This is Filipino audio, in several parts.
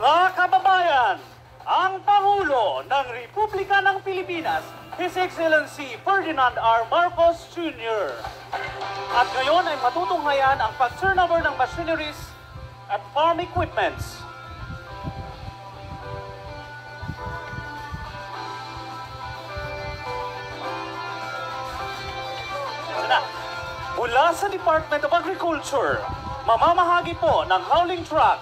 Mga kababayan, ang Pangulo ng Republika ng Pilipinas, His Excellency Ferdinand R. Marcos Jr. At ngayon ay matutunghayan ang pag-turnover ng machineries at farm equipments. Mula sa Department of Agriculture, mamamahagi po ng hauling truck,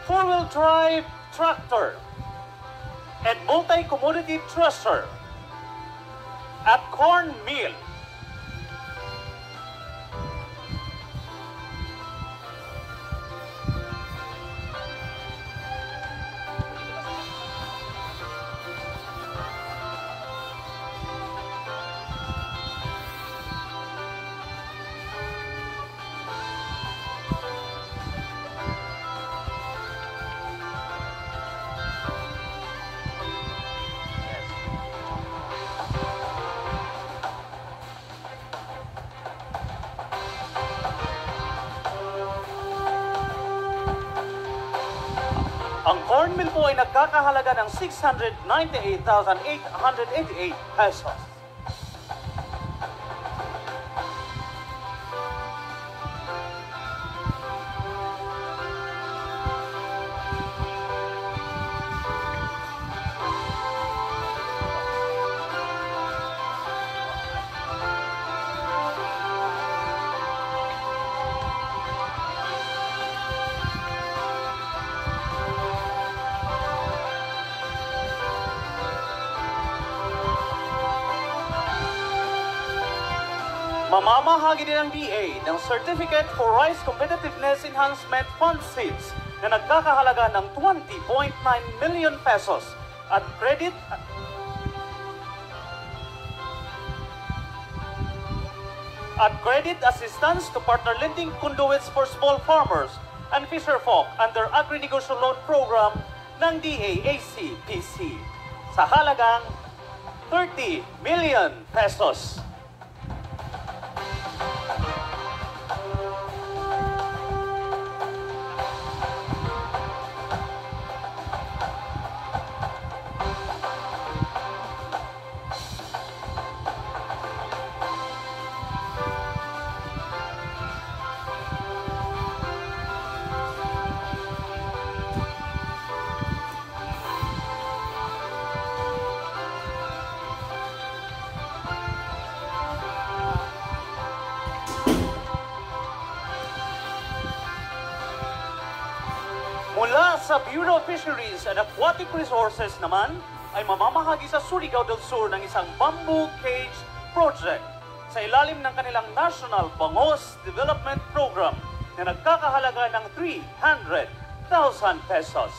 four-wheel drive tractor, and multi-commodity thresher at corn mill. Ang corn mill po ay nagkakahalaga ng 698,888 pesos. Mamamahagi din ng DA ng Certificate for Rice Competitiveness Enhancement Fund Seeds na nagkakahalaga ng 20.9 million pesos at credit assistance to partner lending conduits for small farmers and fisherfolk under Agri-Negosyo Loan Program ng DAACPC sa halagang 30 million pesos. Mula sa Bureau of Fisheries and Aquatic Resources naman ay mamamahagi sa Surigao del Sur ng isang bamboo cage project sa ilalim ng kanilang National Bangos Development Program na nagkakahalaga ng 300,000 pesos.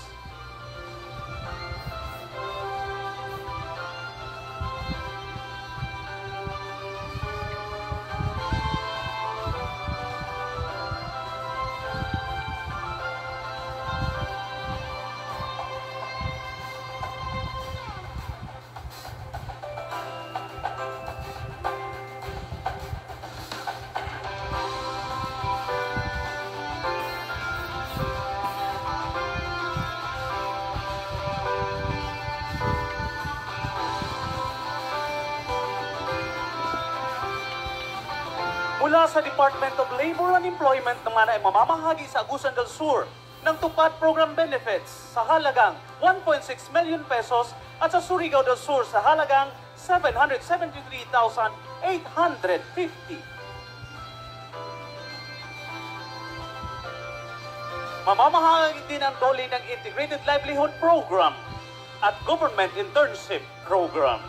Mula sa Department of Labor and Employment naman ay mamamahagi sa Agusan del Sur ng tupad program benefits sa halagang 1.6 million pesos at sa Surigao del Sur sa halagang 773,850. Mamamahagi din ang dole ng Integrated Livelihood Program at Government Internship Program.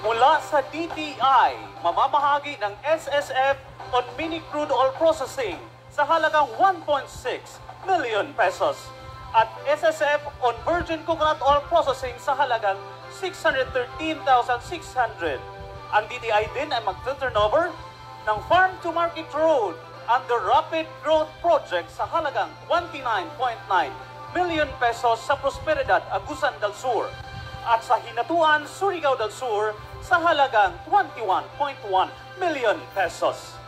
Mula sa DTI, mamamahagi ng SSF on mini crude oil processing sa halagang 1.6 million pesos at SSF on virgin coconut oil processing sa halagang 613,600. Ang DTI din ay mag-turnover ng Farm to Market Road under Rapid Growth Project sa halagang 29.9 million pesos sa Prosperidad, Agusan del Sur. At sa Hinatuan, Surigao del Sur sa halagang 21.1 million pesos.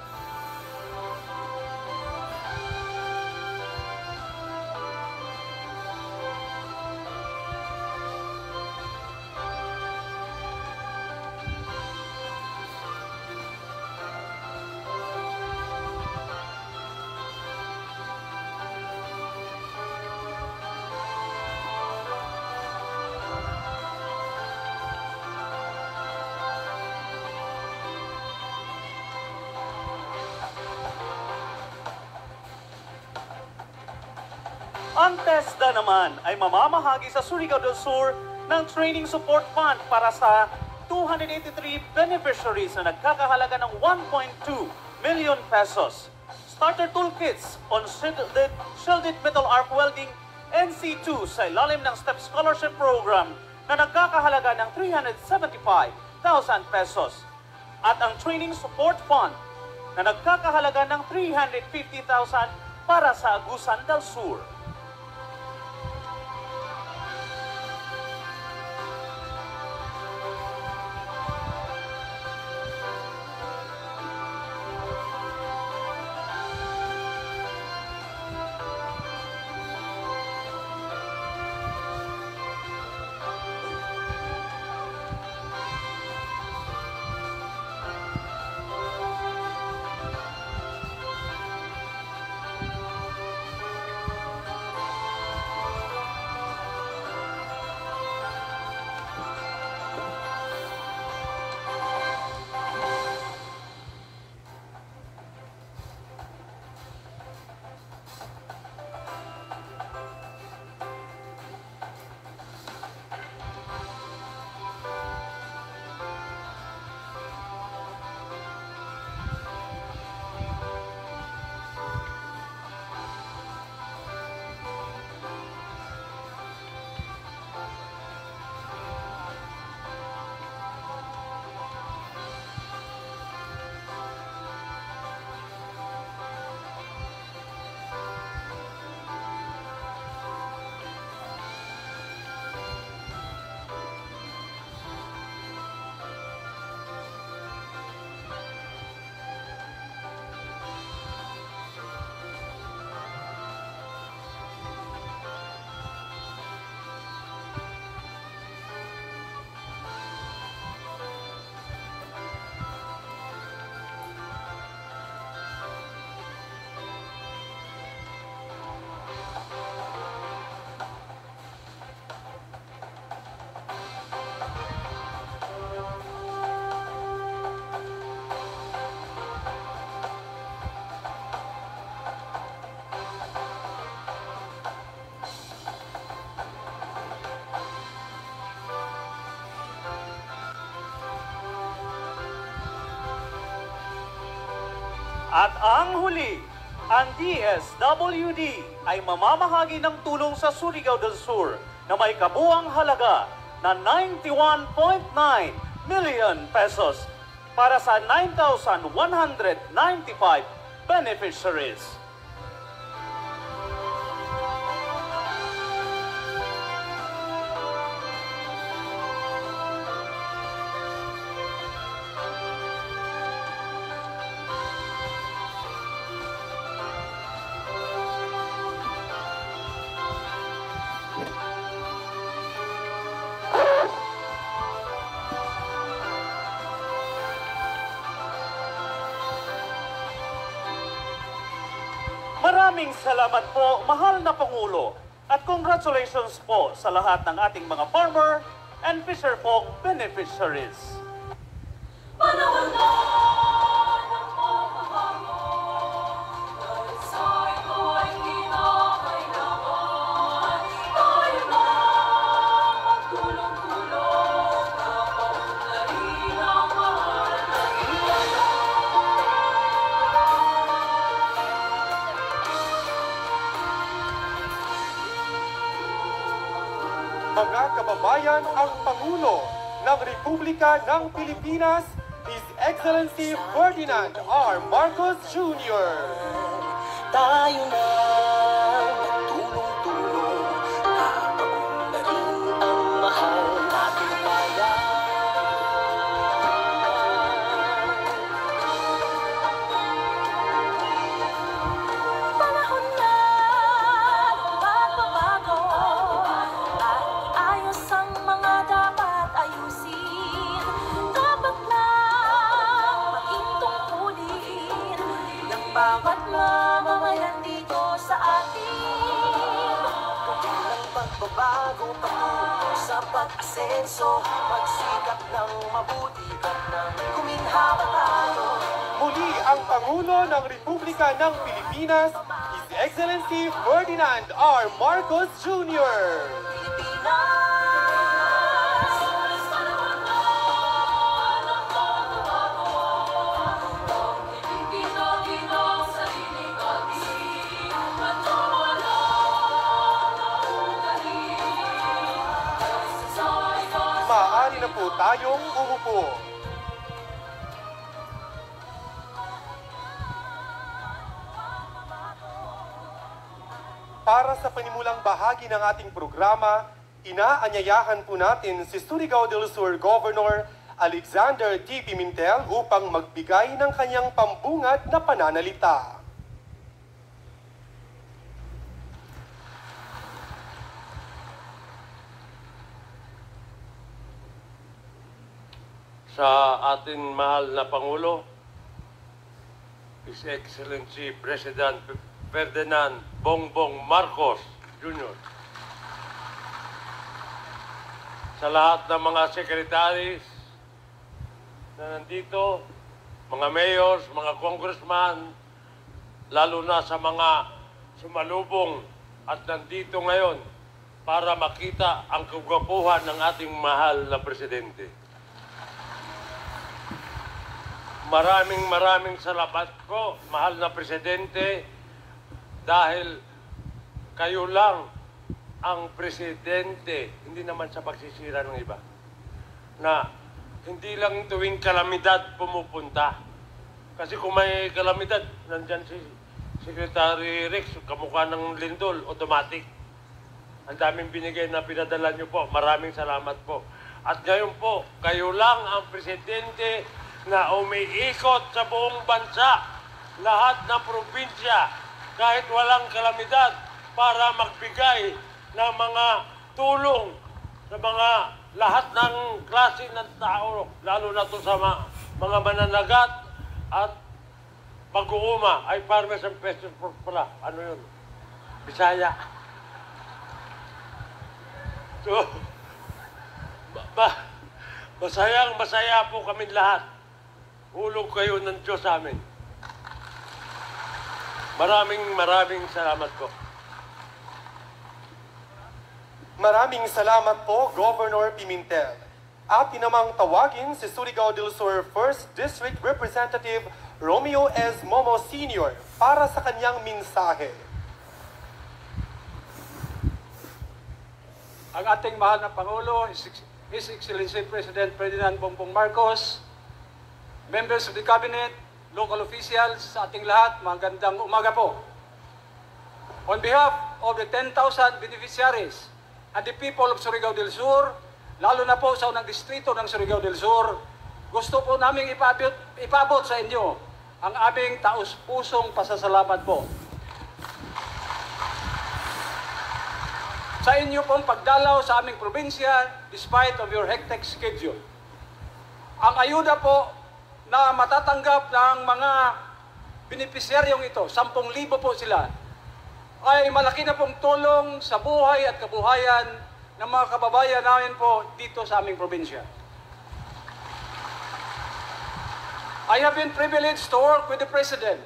Ang TESDA naman ay mamamahagi sa Surigao del Sur ng Training Support Fund para sa 283 beneficiaries na nagkakahalaga ng 1.2 million pesos. Starter toolkits on shielded metal arc welding NC2 sa ilalim ng STEP Scholarship Program na nagkakahalaga ng 375,000 pesos. At ang Training Support Fund na nagkakahalaga ng 350,000 para sa Agusan del Sur. At ang huli, ang DSWD ay mamamahagi ng tulong sa Surigao del Sur na may kabuang halaga na 91.9 million pesos para sa 9,195 beneficiaries. Maraming salamat po, mahal na Pangulo, at congratulations po sa lahat ng ating mga farmer and fisherfolk beneficiaries. Panahon na ng pagbabago, dahil ito ay kinakailangan. Tayo na magtulong-tulong na paunlarin ang mahal na iwanan. Mga kababayan, kababayan ang Pangulo ng Republika ng Pilipinas, His Excellency Ferdinand R. Marcos Jr. Tayo na tulong-tulong, napaunlarin ang mahal nating bayan. Panahon na magbabago at ayos ang mga dapat ayusin. Dapat lang maging tungkulin ng bawat mamamayan dito sa atin. Ng pagbabago patungo sa pag-asenso, magsikap ng mabuti at ng kuminhawa tayo. Muli ang Pangulo ng Republika ng Pilipinas, His Excellency Ferdinand R. Marcos Jr. Pilipinas, panahon na ng pagbabago. Ginoo sa dinig atin, magmamala ng ugali. Maaari na po tayong umupo. Para sa panimulang bahagi ng ating programa, inaanyayahan po natin si Surigao del Sur Governor Alexander T. Pimentel upang magbigay ng kanyang pambungad na pananalita. Sa ating mahal na Pangulo, His Excellency President Ferdinand Bongbong Marcos Jr. Sa lahat ng mga secretaries na nandito, mga mayors, mga congressman, lalo na sa mga sumalubong at nandito ngayon para makita ang kagwapuhan ng ating mahal na Presidente. Maraming salamat po, mahal na Presidente, dahil kayo lang ang Presidente, hindi naman sa pagsisira ng iba, na hindi lang tuwing kalamidad pumupunta. Kasi kung may kalamidad, nandyan si Secretary Rex, kamukha ng lindol, automatic. Ang daming binigay na pinadala nyo po. Maraming salamat po. At ngayon po, kayo lang ang Presidente na umiikot sa buong bansa, lahat ng probinsya, kahit walang kalamidad, para magbigay ng mga tulong sa mga lahat ng klase ng tao, lalo na to sa mga mananagat at pag-uuma, ay farmers and peasants pala. Ano yun? Bisaya. So, masaya po kami lahat. Hulog kayo ng Diyos sa amin. Maraming salamat po. Maraming salamat po, Governor Pimentel. Atin namang tawagin si Surigao del Sur 1st District Representative Romeo S. Momo Sr. para sa kanyang mensahe. Ang ating mahal na Pangulo, His Excellency President Ferdinand Bongbong Marcos, members of the Cabinet, local officials, sa ating lahat, magandang umaga po. On behalf of the 10,000 beneficiaries and the people of Surigao del Sur, lalo na po sa unang distrito ng Surigao del Sur, gusto po namin ipabot sa inyo ang aming taus-pusong pasasalamat po. Sa inyo pong pagdalaw sa aming probinsya despite of your hectic schedule. Ang ayuda po na matatanggap ng mga benepisyaryong ito, 10,000 po sila, ay malaki na pong tulong sa buhay at kabuhayan ng mga kababayan namin po dito sa aming probinsya. I have been privileged to work with the President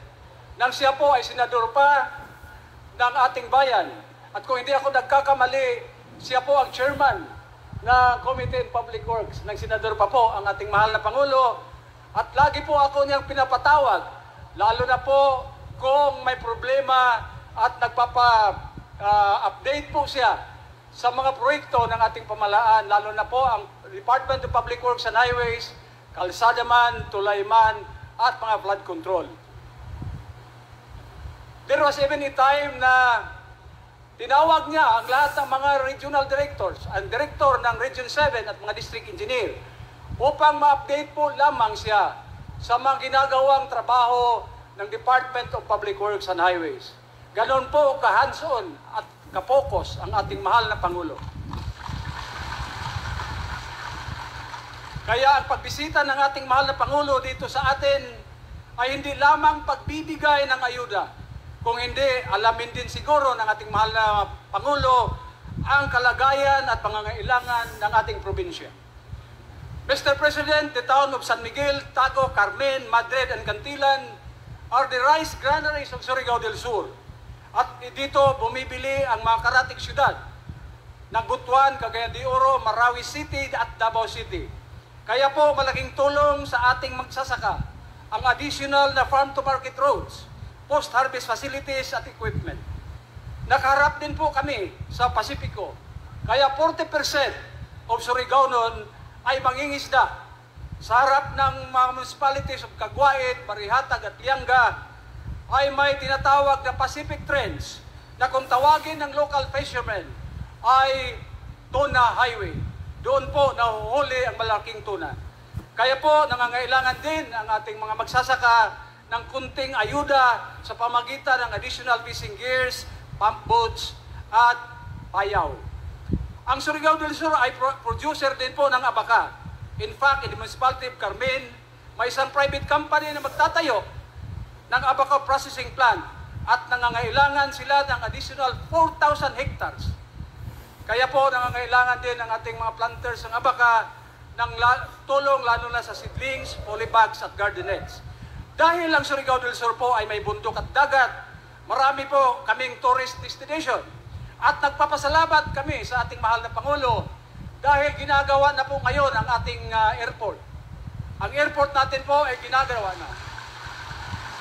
nang siya po ay senador pa ng ating bayan. At kung hindi ako nagkakamali, siya po ang chairman ng Committee on Public Works ng senador pa po ang ating mahal na Pangulo. At lagi po ako niyang pinapatawag, lalo na po kung may problema at nagpapa-update po siya sa mga proyekto ng ating pamahalaan, lalo na po ang Department of Public Works and Highways, kalsada man, tulay man, at mga flood control. There was even a time na tinawag niya ang lahat ng mga regional directors, ang director ng Region 7 at mga district engineer upang ma-update po lamang siya sa mga ginagawang trabaho ng Department of Public Works and Highways. Ganon po ka-hands-on at ka-focus ang ating mahal na Pangulo. Kaya ang pagbisita ng ating mahal na Pangulo dito sa atin ay hindi lamang pagbibigay ng ayuda, kung hindi, alamin din siguro ng ating mahal na Pangulo ang kalagayan at pangangailangan ng ating probinsya. Mr. President, the town of San Miguel, Tago, Carmen, Madrid, and Cantilan are the rice granaries of Surigao del Sur. At dito bumibili ang mga karatig syudad ng Butuan, Cagayan de Oro, Marawi City at Davao City. Kaya po malaking tulong sa ating magsasaka ang additional na farm-to-market roads, post-harvest facilities at equipment. Nakaharap din po kami sa Pasipiko. Kaya 40% of Surigao noon ay mangingisda. Sa harap ng mga municipalities of Caguait, Marihatag at Lianga ay may tinatawag na Pacific Trench na kung tawagin ng local fishermen ay tuna highway. Doon po nahuhuli ang malaking tuna. Kaya po nangangailangan din ang ating mga magsasaka ng kunting ayuda sa pamagitan ng additional fishing gears, pump boats at payaw. Ang Surigao del Sur ay producer din po ng abaka. In fact, in the municipality of Carmen, may isang private company na magtatayo ng abaka processing plant at nangangailangan sila ng additional 4,000 hectares. Kaya po nangangailangan din ng ating mga planters ng abaka ng tulong lalo na sa seedlings, polybags at gardenets. Dahil ang Surigao del Sur po ay may bundok at dagat, marami po kaming tourist destination. At nagpapasalamat kami sa ating mahal na Pangulo dahil ginagawa na po ngayon ang ating airport. Ang airport natin po ay ginagawa na.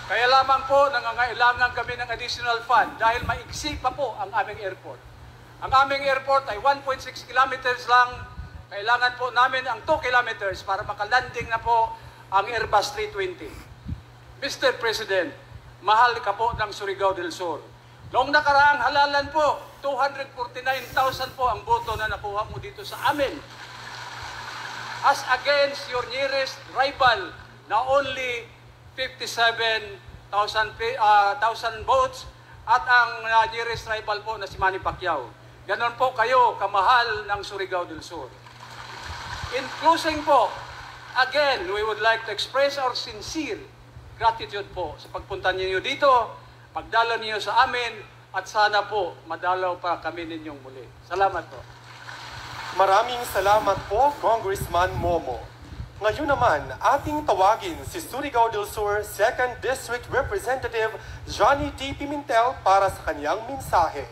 Kaya lamang po nangangailangan kami ng additional fund dahil maiksi pa po ang aming airport. Ang aming airport ay 1.6 kilometers lang. Kailangan po namin ang 2 kilometers para makalanding na po ang Airbus 320. Mr. President, mahal ka po ng Surigao del Sur. Noong nakaraang halalan po, 249,000 po ang boto na nakuha mo dito sa amin. As against your nearest rival na only 57,000 votes at ang nearest rival po na si Manny Pacquiao. Ganon po kayo kamahal ng Surigao del Sur. In closing po, again, we would like to express our sincere gratitude po sa pagpunta ninyo dito, pagdalaw ninyo sa amin, at sana po madalaw pa kami ninyong muli. Salamat po. Maraming salamat po, Congressman Momo. Ngayon naman, ating tawagin si Surigao del Sur 2nd District Representative Johnny D. Pimentel para sa kanyang mensahe.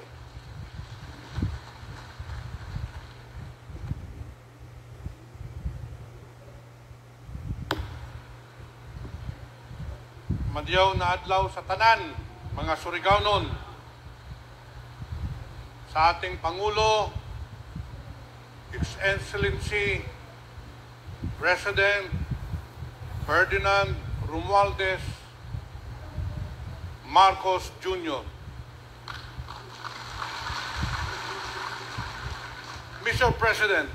Madyaw na adlaw sa tanan, mga Surigao-non, sa ating Pangulo, His Excellency President Ferdinand Romualdez Marcos Jr. Mr. President,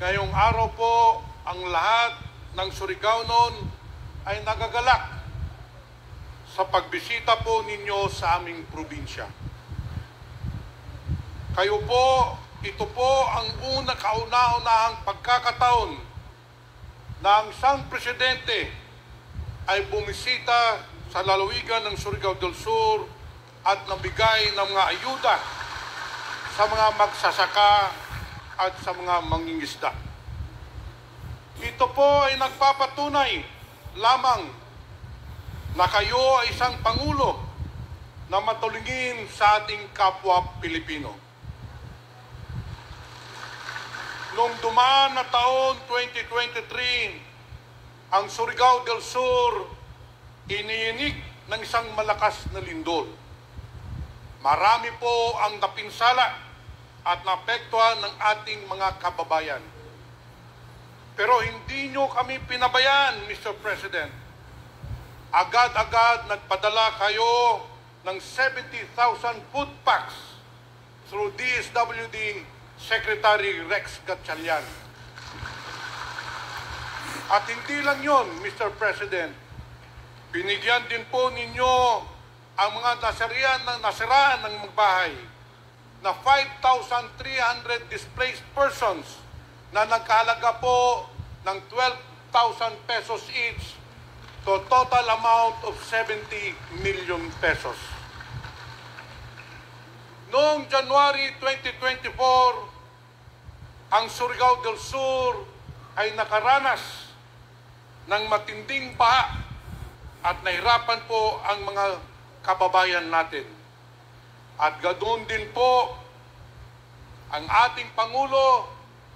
ngayong araw po ang lahat ng Surigao-non ay nagagalak sa pagbisita po ninyo sa aming probinsya. Kayo po, ito po ang kauna-unahang pagkakataon na ang isang presidente ay bumisita sa lalawigan ng Surigao del Sur at nabigay ng mga ayuda sa mga magsasaka at sa mga mangingisda. Ito po ay nagpapatunay lamang na kayo ay isang Pangulo na matulungin sa ating kapwa Pilipino. Noong dumaan na taon 2023, ang Surigao del Sur iniinig ng isang malakas na lindol. Marami po ang napinsala at naapektuhan ng ating mga kababayan. Pero hindi nyo kami pinabayaan, Mr. President. Agad-agad nagpadala kayo ng 70,000 food packs through DSWD Secretary Rex Gatchalian. At hindi lang yon, Mr. President. Binigyan din po ninyo ang mga nasiraan ng mga bahay na 5,300 displaced persons na nagkahalaga po ng 12,000 pesos each to total amount of 70 million pesos. Noong January 2024, ang Surigao del Sur ay nakaranas ng matinding baha at nahirapan po ang mga kababayan natin. At ganoon din po ang ating Pangulo,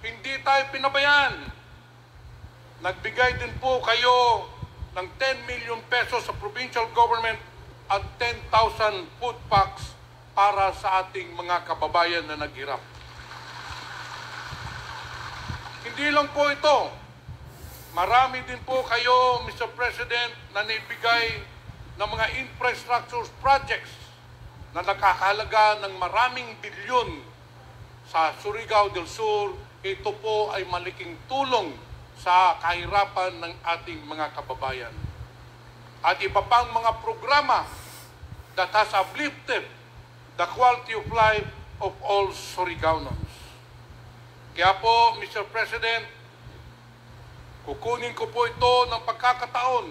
hindi tayo pinabayaan. Nagbigay din po kayo ng 10 million pesos sa provincial government at 10,000 food packs para sa ating mga kababayan na naghirap. Hindi lang po ito. Marami din po kayo, Mr. President, na naibigay ng mga infrastructure projects na nakakahalaga ng maraming bilyon sa Surigao del Sur. Ito po ay malaking tulong sa kahirapan ng ating mga kababayan. At iba pang mga programa that has uplifted the quality of life of all Surigaonons. Kaya po, Mr. President, kukunin ko po ito ng pagkakataon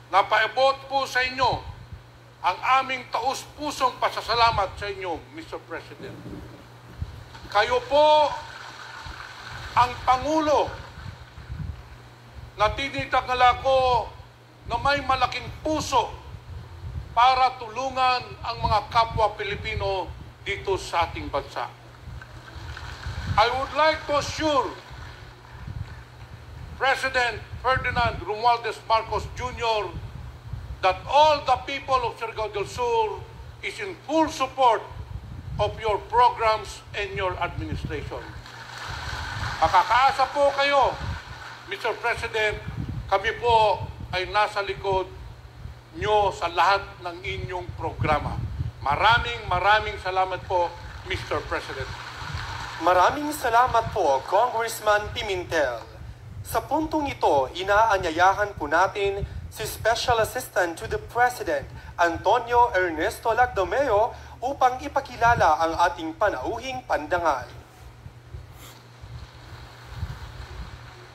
na paabot po sa inyo ang aming taus-pusong pasasalamat sa inyo, Mr. President. Kayo po ang Pangulo na tinitangala ko na may malaking puso para tulungan ang mga kapwa Pilipino dito sa ating bansa. I would like to assure President Ferdinand Romualdez Marcos Jr. that all the people of Surigao del Sur is in full support of your programs and your administration. Makakaasa po kayo, Mr. President, kami po ay nasa likod nyo sa lahat ng inyong programa. Maraming salamat po, Mr. President. Maraming salamat po, Congressman Pimentel. Sa puntong ito, inaanyayahan po natin si Special Assistant to the President, Antonio Ernesto Lagdomeo, upang ipakilala ang ating panauhing pandangal.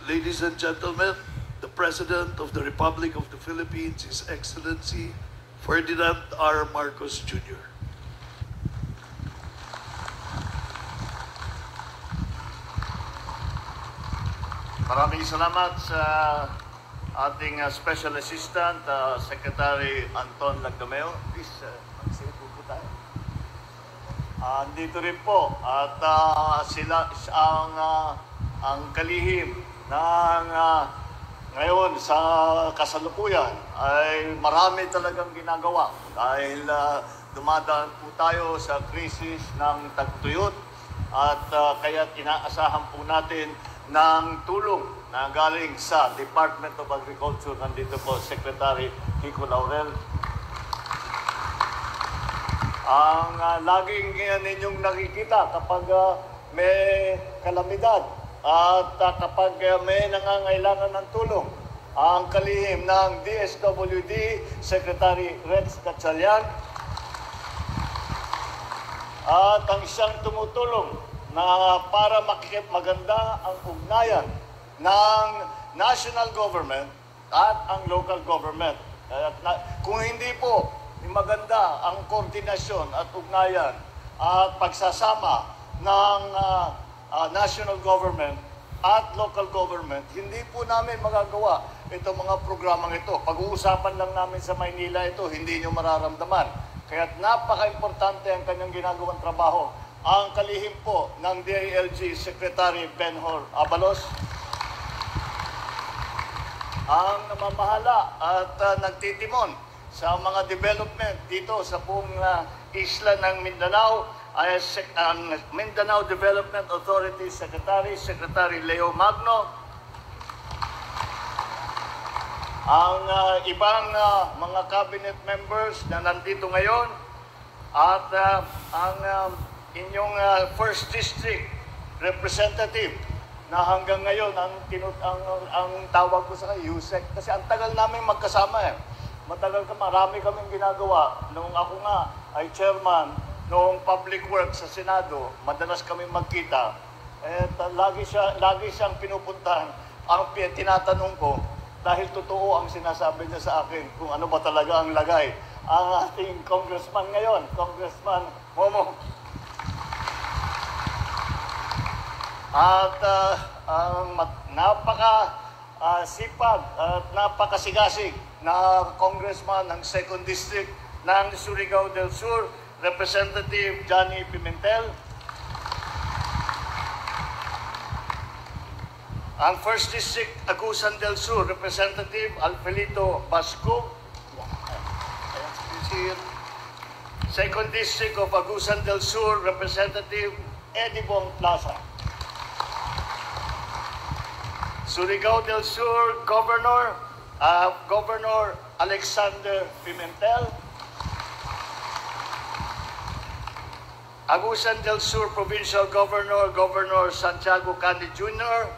Ladies and gentlemen, the President of the Republic of the Philippines, His Excellency Ferdinand R. Marcos Jr. Maraming salamat sa ating Special Assistant, Secretary Anton Lagdomeo. Please, mag-silpo po tayo. Andito rin po at sila ang kalihim ng ngayon sa kasalukuyan ay marami talagang ginagawa dahil dumadaan po tayo sa krisis ng tagtuyot at kaya't inaasahan po natin ng tulong na galing sa Department of Agriculture. Nandito po Secretary Kiko Laurel. Ang laging ninyong nakikita kapag may kalamidad at kapag may nangangailangan ng tulong, ang kalihim ng DSWD Secretary Rex Gatchalian at ang siyang tumutulong na para maganda ang ugnayan ng national government at ang local government. Kung hindi po maganda ang koordinasyon at ugnayan at pagsasama ng national government at local government, hindi po namin magagawa itong mga programang ito. Pag-uusapan lang namin sa Maynila ito, hindi nyo mararamdaman. Kaya't napaka-importante ang kanyang ginagawang trabaho. Ang kalihim po ng DILG Secretary Benhur Abalos, ang namamahala at nagtitimon sa mga development dito sa buong isla ng Mindanao ay ang Mindanao Development Authority Secretary, Secretary Leo Magno, ang ibang mga cabinet members na nandito ngayon, at ang inyong First District Representative na hanggang ngayon ang tawag ko sa kanya, Yusek, kasi ang tagal namin magkasama eh. Matagal marami kaming ginagawa. Nung ako nga ay chairman noong Public Works sa Senado, madalas kami magkita. At lagi siyang pinupuntahan. Ang tinatanong ko, dahil totoo ang sinasabi niya sa akin kung ano ba talaga ang lagay. Ang ating congressman ngayon, Congressman Momo. At napaka-sipag at napakasigasig na congressman ng 2nd District ng Surigao del Sur, Representative Johnny Pimentel. Ang 1st District, Agusan del Sur, Representative Alfelito Basco. 2nd District of Agusan del Sur, Representative Eddie Bong Plaza. Surigao del Sur, Governor Alexander Pimentel. Agusan del Sur Provincial Governor, Governor Santiago Candy Jr.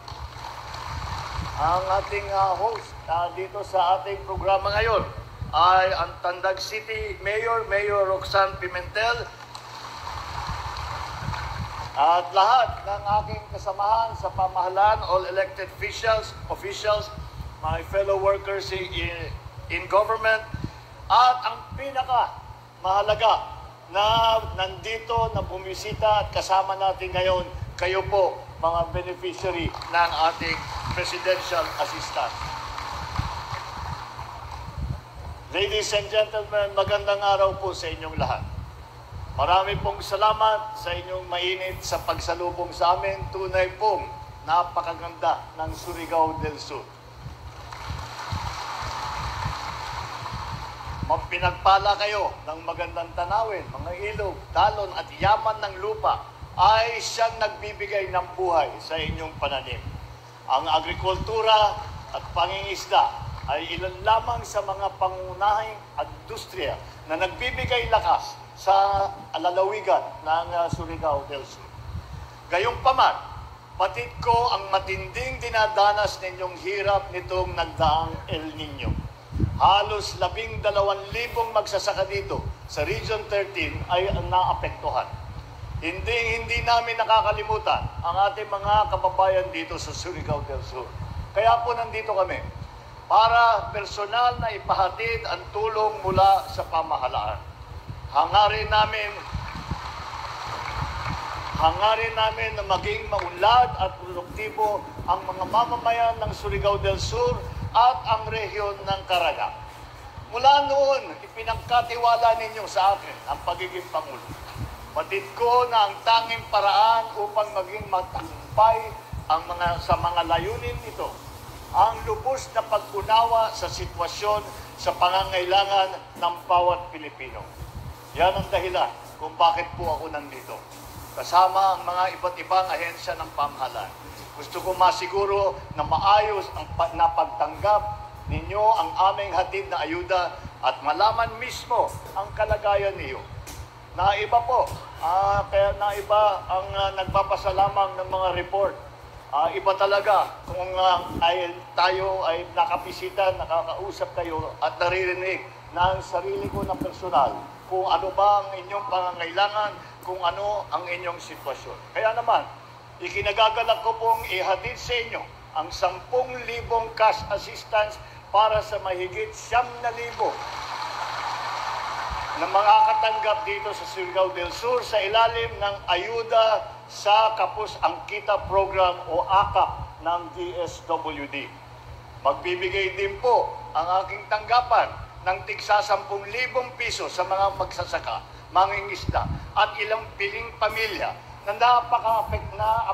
Ang ating host dito sa ating programa ngayon ay ang Tandag City Mayor, Mayor Roxanne Pimentel. At lahat ng aking kasamahan sa pamahalaan, all elected officials, my fellow workers in government, at ang pinaka-mahalaga na nandito, na bumisita at kasama natin ngayon, kayo po, mga beneficiary ng ating presidential assistance. Ladies and gentlemen, magandang araw po sa inyong lahat. Marami pong salamat sa inyong mainit sa pagsalubong sa amin. Tunay pong napakaganda ng Surigao del Sur. Magpinagpala kayo ng magandang tanawin, mga ilog, dalon at yaman ng lupa ay siyang nagbibigay ng buhay sa inyong pananim. Ang agrikultura at pangingisda ay ilan lamang sa mga pangunahing industriya na nagbibigay lakas sa lalawigan ng Surigao del Sur. Gayunpaman, batid ko ang matinding dinadanas ninyong hirap nitong nagdaang El Nino. Halos 12,000 magsasaka dito sa Region 13 ay naapektuhan. Hindi namin nakakalimutan ang ating mga kababayan dito sa Surigao del Sur. Kaya po nandito kami para personal na ipahatid ang tulong mula sa pamahalaan. Hangarin namin na maging maunlad at produktibo ang mga mamamayan ng Surigao del Sur at ang rehiyon ng Caraga. Mula noon, ipinagkatiwala ninyo sa akin ang pagiging Pangulo. Batid ko na ang tanging paraan upang maging matagumpay sa mga layunin nito, ang lubos na pag-unawa sa sitwasyon sa pangangailangan ng bawat Pilipino. Yan ang dahilan kung bakit po ako nandito. Kasama ang mga iba't ibang ahensya ng pamahalaan. Gusto ko masiguro na maayos ang pagtanggap ninyo ang aming hatid na ayuda at malaman mismo ang kalagayan niyo. Naiba po, kaya naiba ang nagpapasalamang ng mga report. Iba talaga kung tayo ay nakabisita, nakakausap kayo at naririnig ng sarili ko na personal kung ano ba ang inyong pangangailangan, kung ano ang inyong sitwasyon. Kaya naman, ikinagagalak ko pong ihatid sa inyo ang 10,000 cash assistance para sa mahigit 9,000 na makakatanggap dito sa Surigao del Sur sa ilalim ng ayuda sa Kapos Angkita Program o AKAP ng DSWD. Magbibigay din po ang aking tanggapan ng tigsa 10,000 piso sa mga magsasaka, mangingisda at ilang piling pamilya na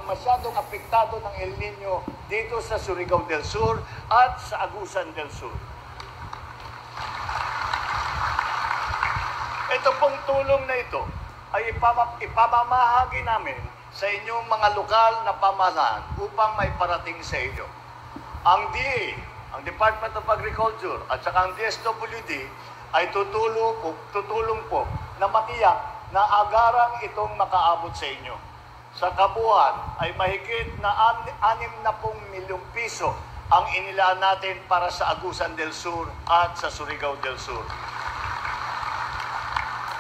masyadong apektado ng El Nino dito sa Surigao del Sur at sa Agusan del Sur. Ito pong tulong na ito ay ipamamahagi namin sa inyong mga lokal na pamahalaan upang may parating sa inyo. Ang DA, ang Department of Agriculture at saka ang DSWD ay tutulong po na matiyak na agarang itong makaabot sa inyo. Sa kabuuan ay mahigit na 60 milyong piso ang inilaan natin para sa Agusan del Sur at sa Surigao del Sur.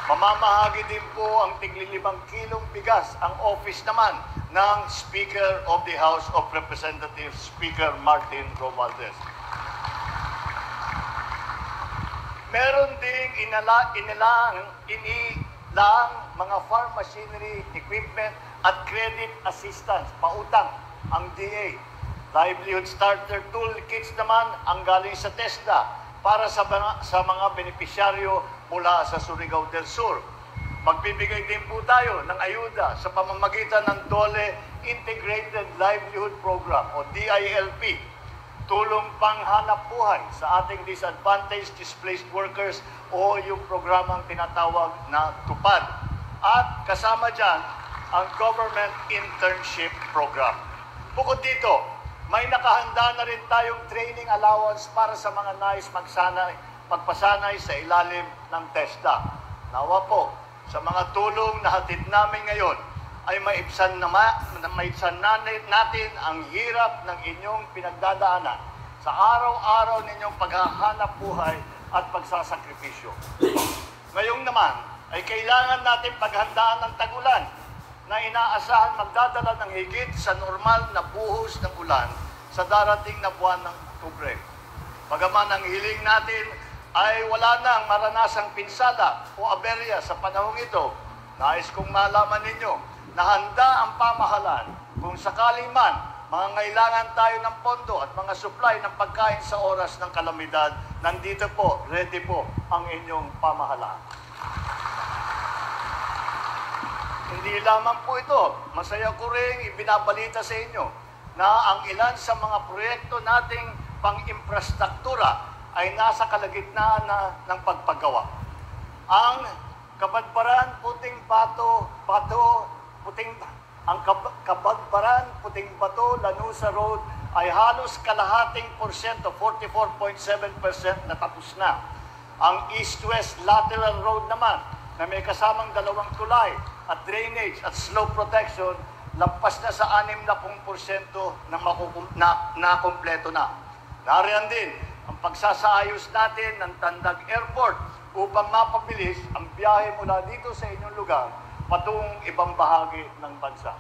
Mamamahagi din po ang tigli 5 kilong bigas ang office naman ng Speaker of the House of Representatives, Speaker Martin Romualdez. Meron ding inilang mga farm machinery, equipment at credit assistance, pautang ang DA. Livelihood Starter Toolkits naman ang galing sa TESDA para sa mga benepisyaryo mula sa Surigao del Sur. Magbibigay din po tayo ng ayuda sa pamamagitan ng DOLE Integrated Livelihood Program o DILP. Tulong panghanap buhay sa ating disadvantaged displaced workers o yung programang tinatawag na TUPAD. At kasama dyan ang Government Internship Program. Bukod dito, may nakahanda na rin tayong training allowance para sa mga nais magpasanay sa ilalim ng TESDA. Nawa po, sa mga tulong na hatid namin ngayon, ay maibsan natin ang hirap ng inyong pinagdadaanan sa araw-araw ninyong paghahanap buhay at pagsasakripisyo. Ngayong naman, ay kailangan natin paghandaan ng tagulan na inaasahan magdadala ng higit sa normal na buhos ng ulan sa darating na buwan ng Oktubre. Bagaman ang hiling natin ay wala nang maranasang pinsala o aberya sa panahong ito, nais kong malaman ninyo na handa ang pamahalaan kung sakaling man mangangailangan tayo ng pondo at mga supply ng pagkain sa oras ng kalamidad, nandito po, ready po ang inyong pamahalaan. Hindi lamang po ito, masaya ko rin ibinabalita sa inyo na ang ilan sa mga proyekto nating pang-infrastruktura ay nasa kalagitnaan na ng pagpagawa. Ang Kabadbaran Puting Bato, Kabadbaran Puting Bato, Lanusa Road ay halos kalahating porsyento, 44.7% natapos na. Ang East-West Lateral Road naman na may kasamang 2 tulay at drainage at slope protection, lampas na sa 60% na kompleto na. Nariyan din ang pagsasaayos natin ng Tandag Airport upang mapabilis ang biyahe mula dito sa inyong lugar patungong ibang bahagi ng bansa.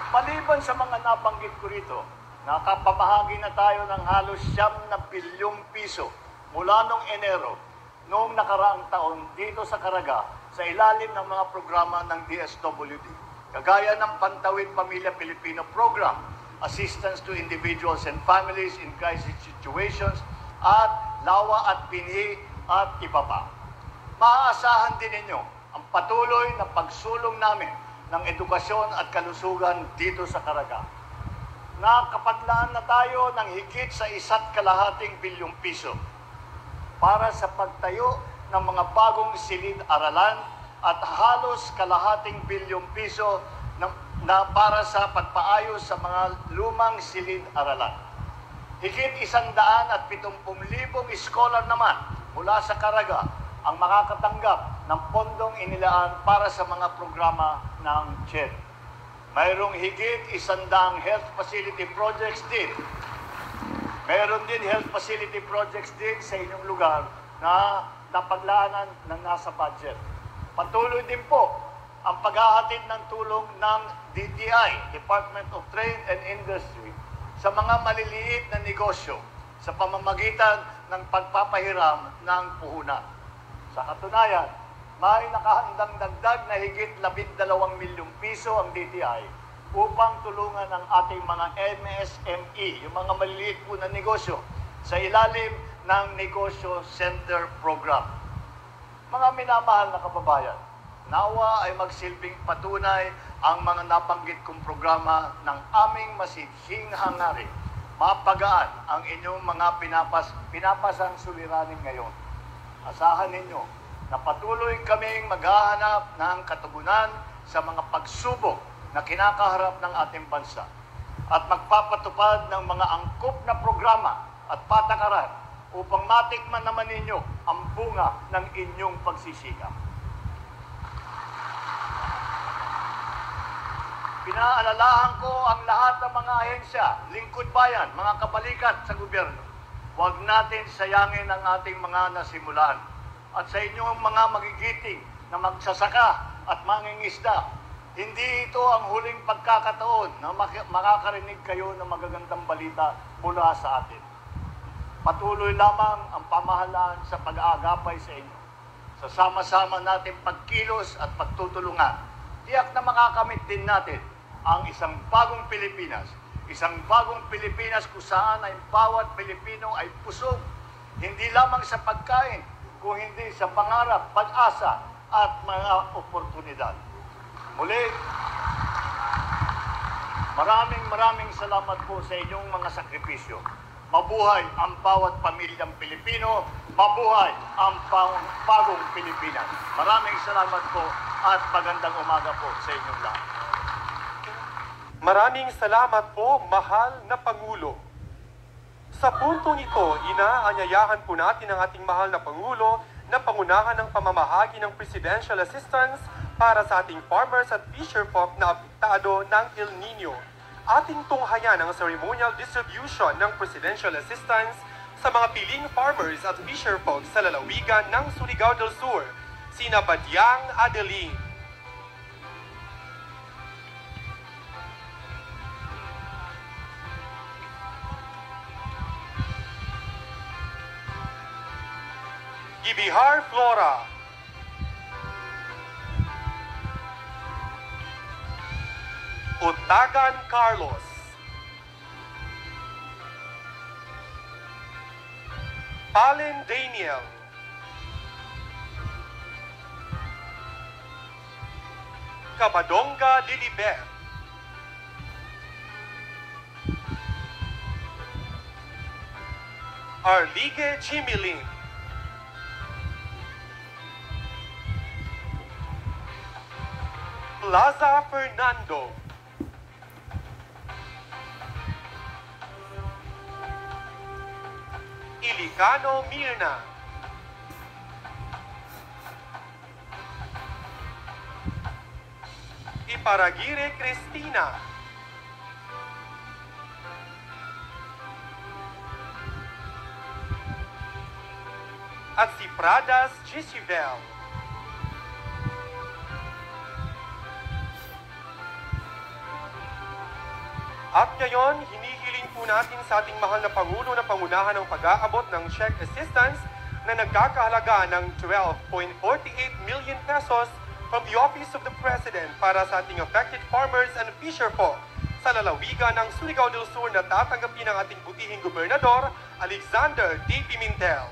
Maliban sa mga nabanggit ko rito, nakapamahagi na tayo ng halos 9 bilyong piso mula noong Enero noong nakaraang taon dito sa Caraga sa ilalim ng mga programa ng DSWD. Kagaya ng Pantawid Pamilya Pilipino Program, Assistance to Individuals and Families in Crisis Situations, at Lawa at Binhi at iba pa. Maaasahan din ninyo ang patuloy na pagsulong namin ng edukasyon at kalusugan dito sa Caraga. Nakapaglaan na tayo ng higit sa 1.5 bilyong piso para sa pagtayo ng mga bagong silid-aralan at halos 1.5 bilyong piso na para sa pagpaayos sa mga lumang silid-aralan. Higit 170,000 scholar naman mula sa Caraga ang makakatanggap ng pondong inilaan para sa mga programa ng CHED. Mayroong higit 100 health facility projects din. Mayroon din health facility projects din sa inyong lugar na napaglaanan ng nasa budget. Patuloy din po ang paghahatid ng tulong ng DTI, Department of Trade and Industry, sa mga maliliit na negosyo sa pamamagitan ng pagpapahiram ng puhunan. Sa katunayan, may nakahandang dagdag na higit 12 milyong piso ang DTI upang tulungan ang ating mga MSME, yung mga maliliit po na negosyo, sa ilalim ng Negosyo Center Program. Mga minamahal na kababayan, nawa ay magsilbing patunay ang mga nabanggit kong programa ng aming masibsing hangarin. Mapagaan ang inyong mga pinapasang suliranin ngayon. Asahan ninyo na patuloy kaming maghahanap ng katugunan sa mga pagsubok na kinakaharap ng ating bansa at magpapatupad ng mga angkop na programa at patakaran upang matikman naman ninyo ang bunga ng inyong pagsisikap. Pinaalalahan ko ang lahat ng mga ahensya, lingkod bayan, mga kabalikat sa gobyerno. Huwag natin sayangin ang ating mga nasimulan. At sa inyong mga magigiting na magsasaka at mangingisda, hindi ito ang huling pagkakataon na makakarinig kayo ng magagandang balita mula sa atin. Patuloy lamang ang pamahalaan sa pag-aagapay sa inyo. Sa sama-sama natin pagkilos at pagtutulungan, tiyak na makakamit din natin ang isang bagong Pilipinas. Isang bagong Pilipinas kung saan ay bawat Pilipino ay pusog, hindi lamang sa pagkain, kung hindi sa pangarap, pag-asa at mga oportunidad. Muli, maraming salamat po sa inyong mga sakripisyo. Mabuhay ang bawat pamilyang Pilipino, mabuhay ang bagong Pilipinas. Maraming salamat po at magandang umaga po sa inyong lahat. Maraming salamat po, mahal na Pangulo. Sa puntong ito, inaanyayahan po natin ang ating mahal na Pangulo na pangunahan ng pamamahagi ng presidential assistance para sa ating farmers at fisherfolk na apektado ng El Nino. Ating tunghayan ang ceremonial distribution ng presidential assistance sa mga piling farmers at fisherfolk sa lalawigan ng Surigao del Sur, sina Badyang Adeline, Gibihar Flora, Utagan Carlos, Palen Daniel, Kabadonga Lilibet, Arlige Jimilin, Plaza Fernando, Ilicano Mirna, Iparagire Cristina, at si Pradas Gisibel. At ngayon, hinihiling po natin sa ating mahal na Pangulo na pangunahan ng pag-aabot ng check assistance na nagkakahalaga ng 12.48 million pesos from the Office of the President para sa ating affected farmers and fisherfolk sa lalawigan ng Surigao del Sur na tatanggapin ng ating butihing gobernador, Alexander D. Pimentel.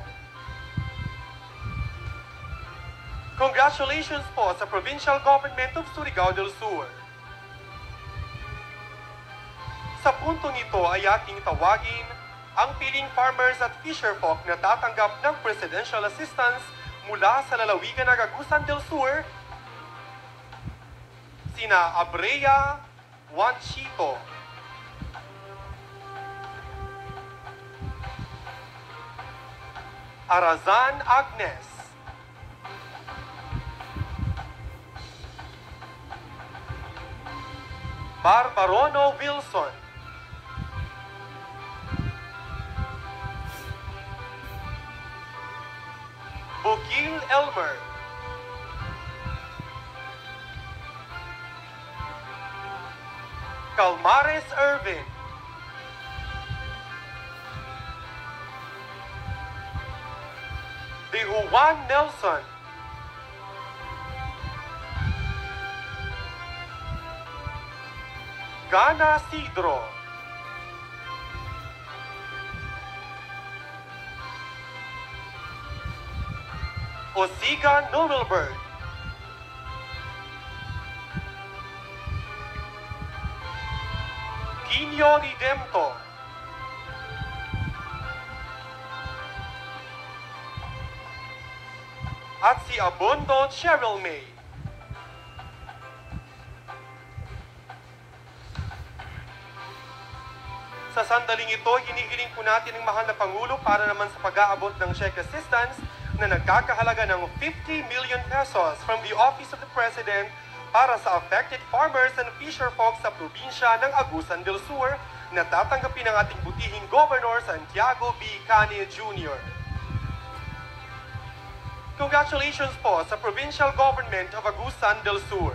Congratulations po sa Provincial Government of Surigao del Sur. Sa puntong ito ay ating tawagin ang piling farmers at fisherfolk na tatanggap ng presidential assistance mula sa lalawigan ng Agusan del Sur, sina Abrea Juanchito, Arazan Agnes, Barbarono Wilson, Bukil Elmer, Calmares Irvin, De Juan Nelson, Gana Sidro, Osiga Nobelberg, Quinio Ridemto, at si Abondo Cheryl May. Sa sandaling ito, hinihiling po natin ang mahal na Pangulo para naman sa pag-aabot ng check assistance na nagkakahalaga ng 50 million pesos from the Office of the President para sa affected farmers and fisherfolk sa probinsya ng Agusan del Sur na tatanggapin ng ating butihing Governor Santiago B. Cane Jr. Congratulations po sa Provincial Government of Agusan del Sur.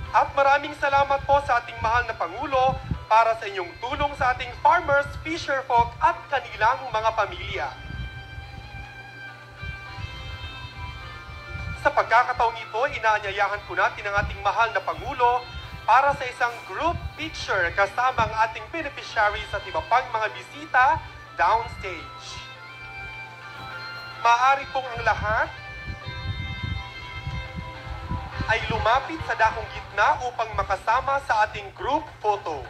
At maraming salamat po sa ating mahal na Pangulo para sa inyong tulong sa ating farmers, fisherfolk at kanilang mga pamilya. Sa pagkakataong ito, inaanyayahan po natin ang ating mahal na Pangulo para sa isang group picture kasama ang ating beneficiaries at iba pang mga bisita downstage. Maaari pong ang lahat ay lumapit sa dakong gitna upang makasama sa ating group photo.